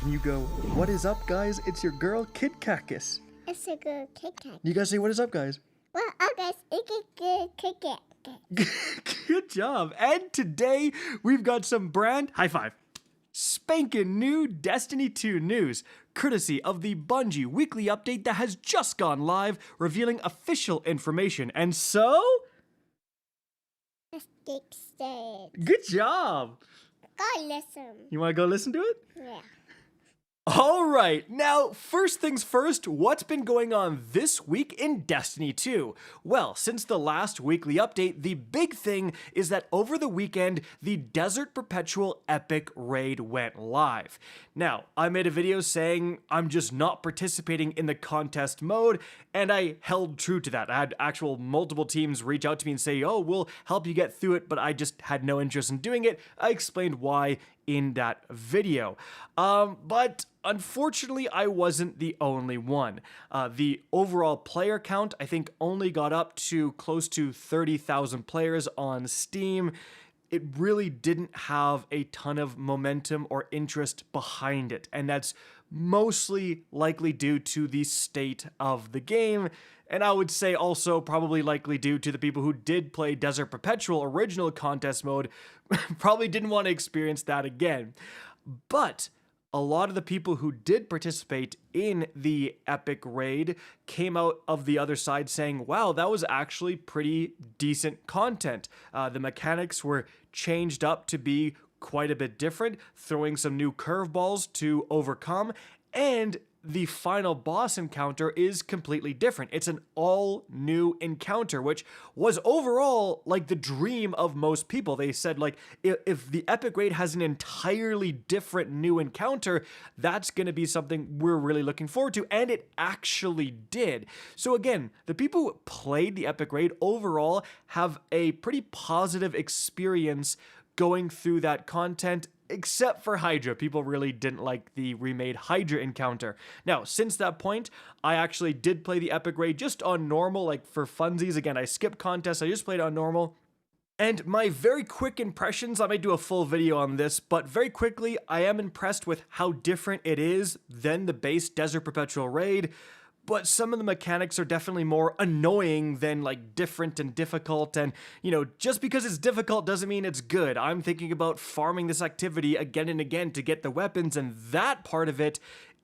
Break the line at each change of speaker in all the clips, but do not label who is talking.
and you go, "What is up, guys? It's your girl, Kid Cactus."
It's a good kick.
You guys say, "What is up, guys?"
Well, guys, it's a good kick.
Good job. And today we've got some high five, spanking new Destiny 2 news, courtesy of the Bungie weekly update that has just gone live, revealing official information. And so,
Let's get started.
good job.
Go listen.
You want to go listen to it?
Yeah.
All right, now first things first, what's been going on this week in Destiny 2? Well, since the last weekly update, the big thing is that over the weekend, the Desert Perpetual Epic Raid went live. Now, I made a video saying I'm just not participating in the contest mode, and I held true to that. I had actual multiple teams reach out to me and say, "Oh, we'll help you get through it," but I just had no interest in doing it. I explained why in that video. But unfortunately, I wasn't the only one. The overall player count, I think, only got up to close to 30,000 players on Steam. It really didn't have a ton of momentum or interest behind it, and that's mostly likely due to the state of the game, and I would say also probably likely due to the people who did play Desert Perpetual original contest mode probably didn't want to experience that again. But a lot of the people who did participate in the Epic Raid came out of the other side saying, wow, that was actually pretty decent content. The mechanics were changed up to be quite a bit different, throwing some new curveballs to overcome, and the final boss encounter is completely different. It's an all new encounter, which was overall like the dream of most people. They said, like, if the Epic Raid has an entirely different new encounter, that's going to be something we're really looking forward to, and it actually did. So again, the people who played the Epic Raid overall have a pretty positive experience going through that content, except for Hydra. People really didn't like the remade Hydra encounter. Now, since that point, I actually did play the Epic Raid just on normal, like for funsies. Again, I skipped contests, I just played on normal. And my very quick impressions, I might do a full video on this, but very quickly, I am impressed with how different it is than the base Desert Perpetual Raid. But some of the mechanics are definitely more annoying than like different and difficult, and just because it's difficult doesn't mean it's good. I'm thinking about farming this activity again and again to get the weapons, and that part of it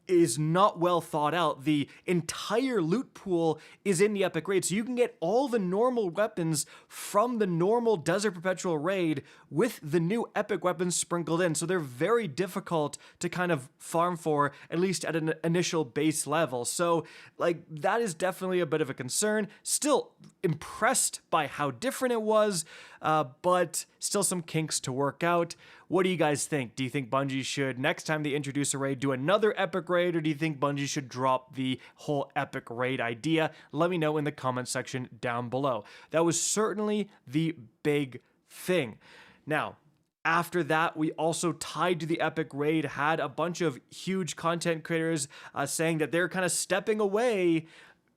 is not well thought out. The entire loot pool is in the Epic Raid, so you can get all the normal weapons from the normal Desert Perpetual Raid with the new epic weapons sprinkled in, so they're very difficult to kind of farm for, at least at an initial base level. So like, that is definitely a bit of a concern. Still impressed by how different it was, but still some kinks to work out. What do you guys think? Do you think Bungie should, next time they introduce a raid, do another epic raid, or do you think Bungie should drop the whole epic raid idea? Let me know in the comment section down below. That was certainly the big thing. Now, after that, we also tied to the Epic Raid had a bunch of huge content creators saying that they're kind of stepping away,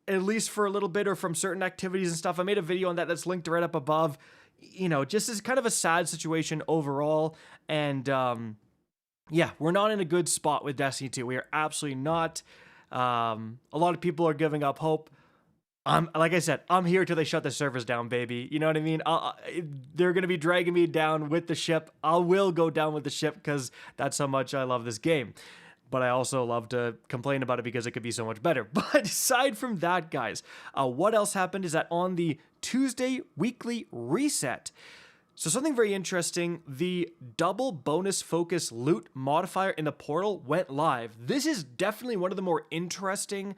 at least for a little bit, or from certain activities and stuff. I made a video on that that's linked right up above. Just as kind of a sad situation overall. And yeah, we're not in a good spot with Destiny 2. We are absolutely not. A lot of people are giving up hope. Like I said, I'm here till they shut the servers down, baby. You know what I mean? They're going to be dragging me down with the ship. I will go down with the ship because that's how much I love this game. But I also love to complain about it because it could be so much better. But aside from that, guys, what else happened is that on the Tuesday weekly reset, so something very interesting, the double bonus focus loot modifier in the portal went live. This is definitely one of the more interesting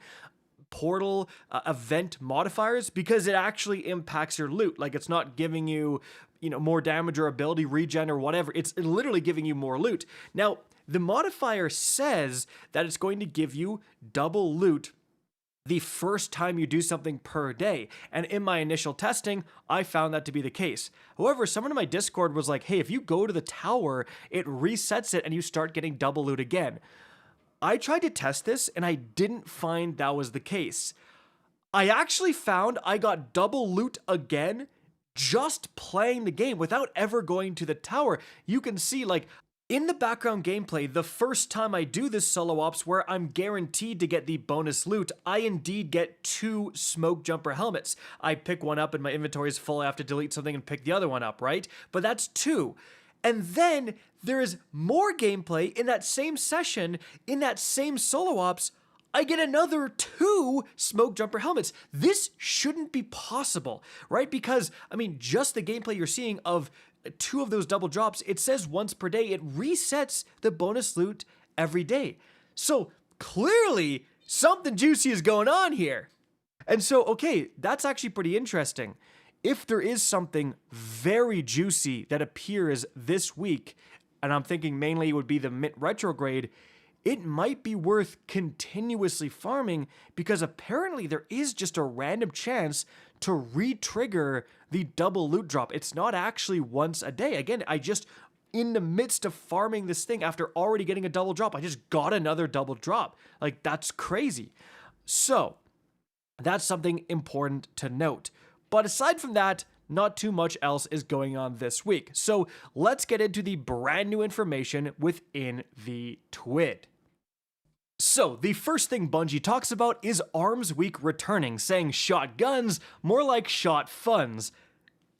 portal event modifiers because it actually impacts your loot. Like, it's not giving you, more damage or ability regen or whatever. It's literally giving you more loot. Now, the modifier says that it's going to give you double loot the first time you do something per day. And in my initial testing, I found that to be the case. However, someone in my Discord was like, hey, if you go to the tower, it resets it and you start getting double loot again. I tried to test this and I didn't find that was the case. I actually found I got double loot again just playing the game without ever going to the tower. You can see, like, In the background gameplay, the first time I do this solo ops where I'm guaranteed to get the bonus loot, I indeed get 2 smoke jumper helmets. I pick one up and my inventory is full, I have to delete something and pick the other one up, right? But that's 2. And then there is more gameplay in that same session, in that same solo ops, I get another 2 smoke jumper helmets. This shouldn't be possible, right? Because, I mean, just the gameplay you're seeing of 2 of those double drops, it says once per day. It resets the bonus loot every day. So clearly something juicy is going on here. And so, okay, that's actually pretty interesting. If there is something very juicy that appears this week, and I'm thinking mainly it would be the Mint retrograde, it might be worth continuously farming because apparently there is just a random chance to re-trigger the double loot drop. It's not actually once a day. Again, I just, in the midst of farming this thing after already getting a double drop, I just got another double drop. Like, that's crazy. So, that's something important to note. But aside from that, not too much else is going on this week. So, let's get into the brand new information within the TWID. So, the first thing Bungie talks about is Arms Week returning, saying shotguns, more like shot funds.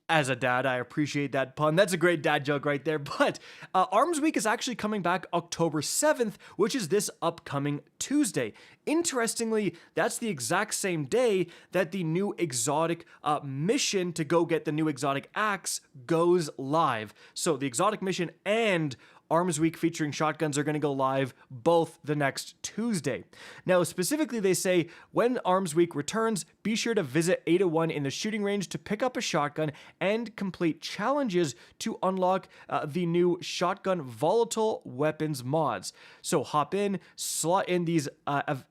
As a dad, I appreciate that pun. That's a great dad joke right there. But Arms Week is actually coming back October 7th, which is this upcoming Tuesday. Interestingly, that's the exact same day that the new exotic mission to go get the new exotic axe goes live. So the exotic mission and Arms Week featuring shotguns are going to go live both the next Tuesday. Now, specifically, they say when Arms Week returns, be sure to visit 801 in the shooting range to pick up a shotgun and complete challenges to unlock the new shotgun volatile weapons mods. So hop in, slot in these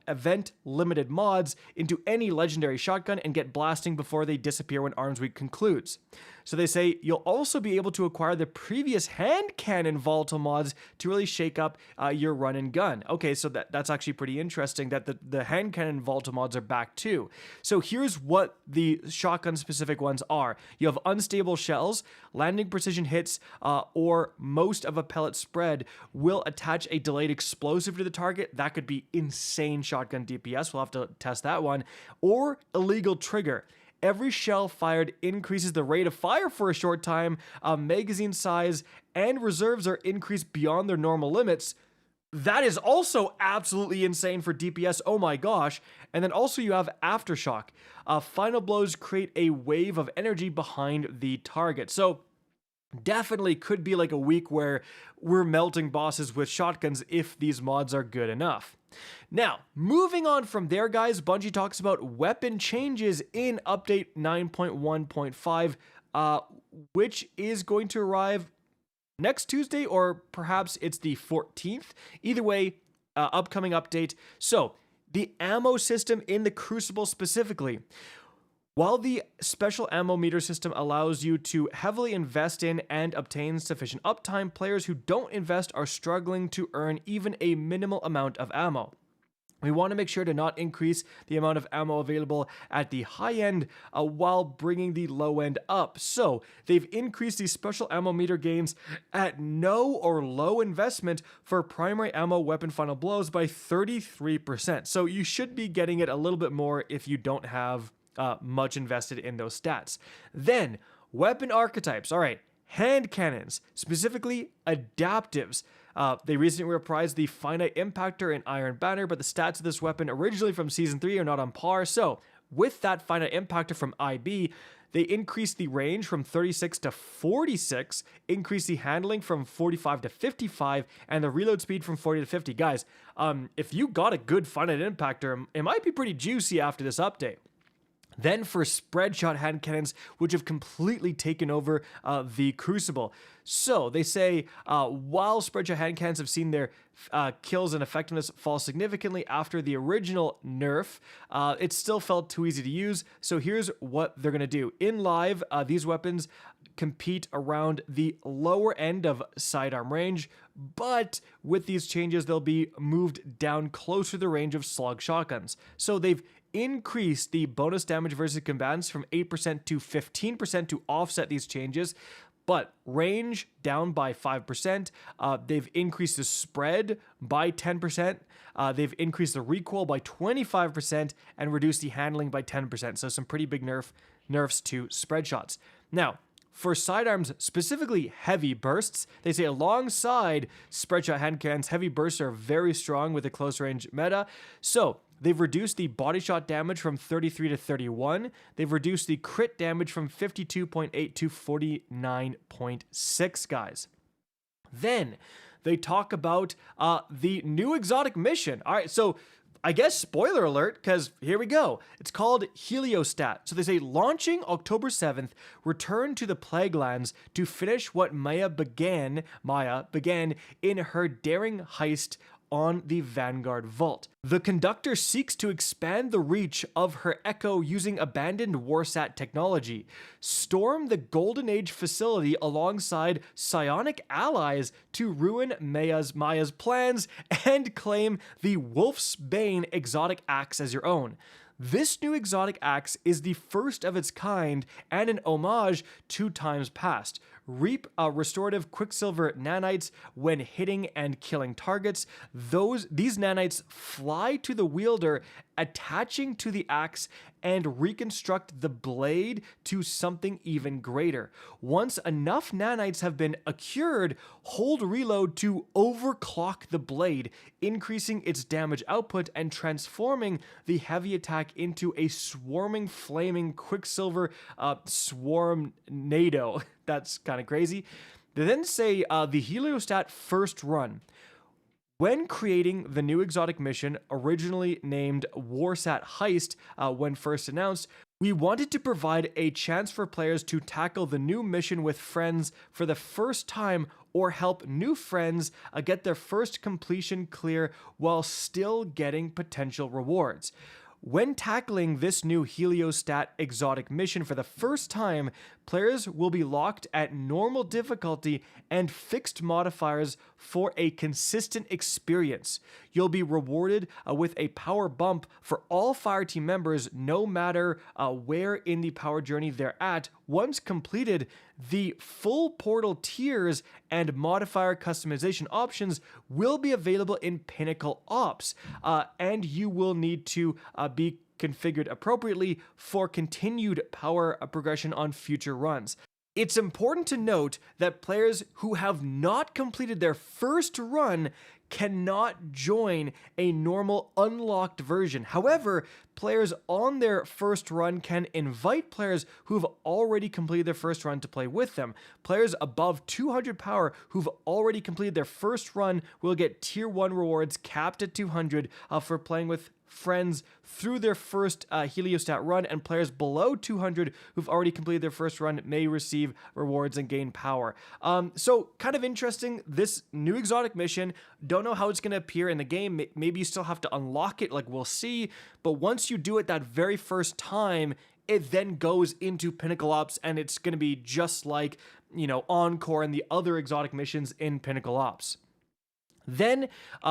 event limited mods into any legendary shotgun and get blasting before they disappear when Arms Week concludes. So they say you'll also be able to acquire the previous hand cannon volatile mods to really shake up your run and gun. Okay, so that's actually pretty interesting that the hand cannon volatile mods are back too. So here's what the shotgun specific ones are. You have unstable shells, landing precision hits, or most of a pellet spread will attach a delayed explosive to the target. That could be insane shotgun DPS. We'll have to test that one. Or illegal trigger. Every shell fired increases the rate of fire for a short time, magazine size, and reserves are increased beyond their normal limits. That is also absolutely insane for DPS, oh my gosh. And then also you have Aftershock. Final blows create a wave of energy behind the target. So definitely could be like a week where we're melting bosses with shotguns if these mods are good enough. Now, moving on from there, guys, Bungie talks about weapon changes in update 9.1.5, which is going to arrive next Tuesday, or perhaps it's the 14th. Either way, upcoming update. So, the ammo system in the Crucible specifically. While the special ammo meter system allows you to heavily invest in and obtain sufficient uptime, players who don't invest are struggling to earn even a minimal amount of ammo. We want to make sure to not increase the amount of ammo available at the high end while bringing the low end up. So they've increased the special ammo meter gains at no or low investment for primary ammo weapon final blows by 33%. So you should be getting it a little bit more if you don't have much invested in those stats. Then, weapon archetypes. All right, hand cannons, specifically adaptives. They recently reprised the Finite Impactor and Iron Banner, but the stats of this weapon originally from Season 3 are not on par. So, with that Finite Impactor from IB, they increased the range from 36 to 46, increased the handling from 45 to 55, and the reload speed from 40 to 50. Guys, if you got a good Finite Impactor, it might be pretty juicy after this update. Then for spread shot hand cannons, which have completely taken over the Crucible. So they say, while spread shot hand cannons have seen their kills and effectiveness fall significantly after the original nerf, it still felt too easy to use. So here's what they're going to do. In live, these weapons compete around the lower end of sidearm range, but with these changes, they'll be moved down closer to the range of slug shotguns. So they've increased the bonus damage versus combatants from 8% to 15% to offset these changes, But range down by 5%. They've increased the spread by 10%. They've increased the recoil by 25% and reduced the handling by 10%. So some pretty big nerfs to spread shots. Now, for sidearms, specifically heavy bursts, they say alongside spread shot hand cannons, heavy bursts are very strong with a close range meta. So they've reduced the body shot damage from 33 to 31. They've reduced the crit damage from 52.8 to 49.6, guys. Then they talk about the new exotic mission. All right, so I guess spoiler alert, because here we go. It's called Heliostat. So they say, launching October 7th, return to the Plaguelands to finish what Maya began in her daring heist on the Vanguard Vault. The conductor seeks to expand the reach of her Echo using abandoned Warsat technology. Storm the Golden Age facility alongside psionic allies to ruin Maya's plans and claim the Wolf's Bane exotic axe as your own. This new exotic axe is the first of its kind and an homage to times past. Reap restorative Quicksilver nanites when hitting and killing targets. These nanites fly to the wielder, attaching to the axe and reconstruct the blade to something even greater. Once enough nanites have been accrued, hold reload to overclock the blade, increasing its damage output and transforming the heavy attack into a swarming, flaming Quicksilver swarmnado. That's kind of crazy. They then say the Heliostat first run. When creating the new exotic mission, originally named Warsat Heist when first announced, we wanted to provide a chance for players to tackle the new mission with friends for the first time or help new friends get their first completion clear while still getting potential rewards. When tackling this new Heliostat exotic mission for the first time, players will be locked at normal difficulty and fixed modifiers for a consistent experience. You'll be rewarded with a power bump for all fireteam members, no matter where in the power journey they're at. Once completed, the full portal tiers and modifier customization options will be available in Pinnacle Ops, and you will need to be configured appropriately for continued power progression on future runs. It's important to note that players who have not completed their first run cannot join a normal unlocked version. However, players on their first run can invite players who've already completed their first run to play with them. Players above 200 power who've already completed their first run will get tier 1 rewards capped at 200 for playing with friends through their first Heliostat run, and players below 200 who've already completed their first run may receive rewards and gain power. So kind of interesting, this new exotic mission. Don't know how it's going to appear in the game. Maybe you still have to unlock it, like we'll see. But once you do it that very first time, it then goes into Pinnacle Ops, and it's going to be just like, you know, Encore and the other exotic missions in Pinnacle Ops. Then,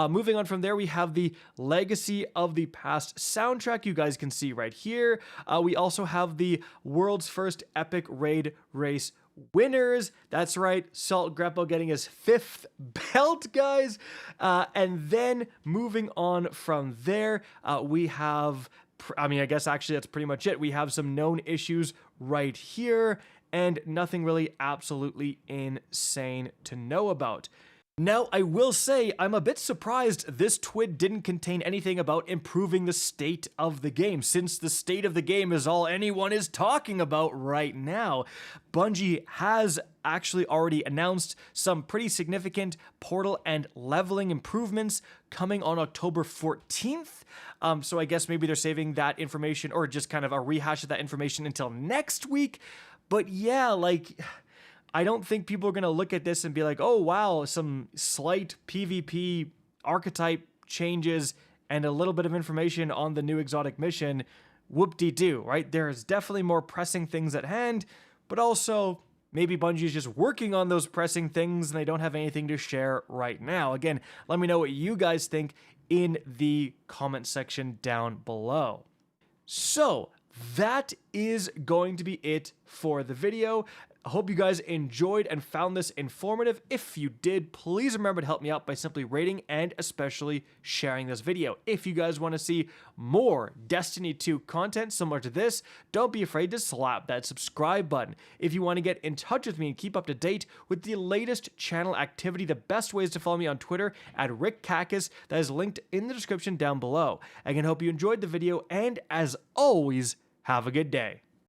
moving on from there, we have the Legacy of the Past soundtrack you guys can see right here. We also have the world's first epic raid race winners. That's right, Salt Greppo getting his 5th belt, guys. And then moving on from there, we have, I mean, I guess actually that's pretty much it. We have some known issues right here and nothing really absolutely insane to know about. Now, I will say, I'm a bit surprised this TWID didn't contain anything about improving the state of the game, since the state of the game is all anyone is talking about right now. Bungie has actually already announced some pretty significant portal and leveling improvements coming on October 14th. So I guess maybe they're saving that information, or just kind of a rehash of that information, until next week. But yeah, like, I don't think people are going to look at this and be like, oh, wow, some slight PvP archetype changes and a little bit of information on the new exotic mission. Whoop-de-doo, right? There's definitely more pressing things at hand, but also maybe Bungie is just working on those pressing things and they don't have anything to share right now. Again, let me know what you guys think in the comment section down below. So that is going to be it for the video. I hope you guys enjoyed and found this informative. If you did, please remember to help me out by simply rating and especially sharing this video. If you guys want to see more Destiny 2 content similar to this, don't be afraid to slap that subscribe button. If you want to get in touch with me and keep up to date with the latest channel activity, the best way is to follow me on Twitter at RickCacus. That is linked in the description down below. I can hope you enjoyed the video, and as always, have a good day.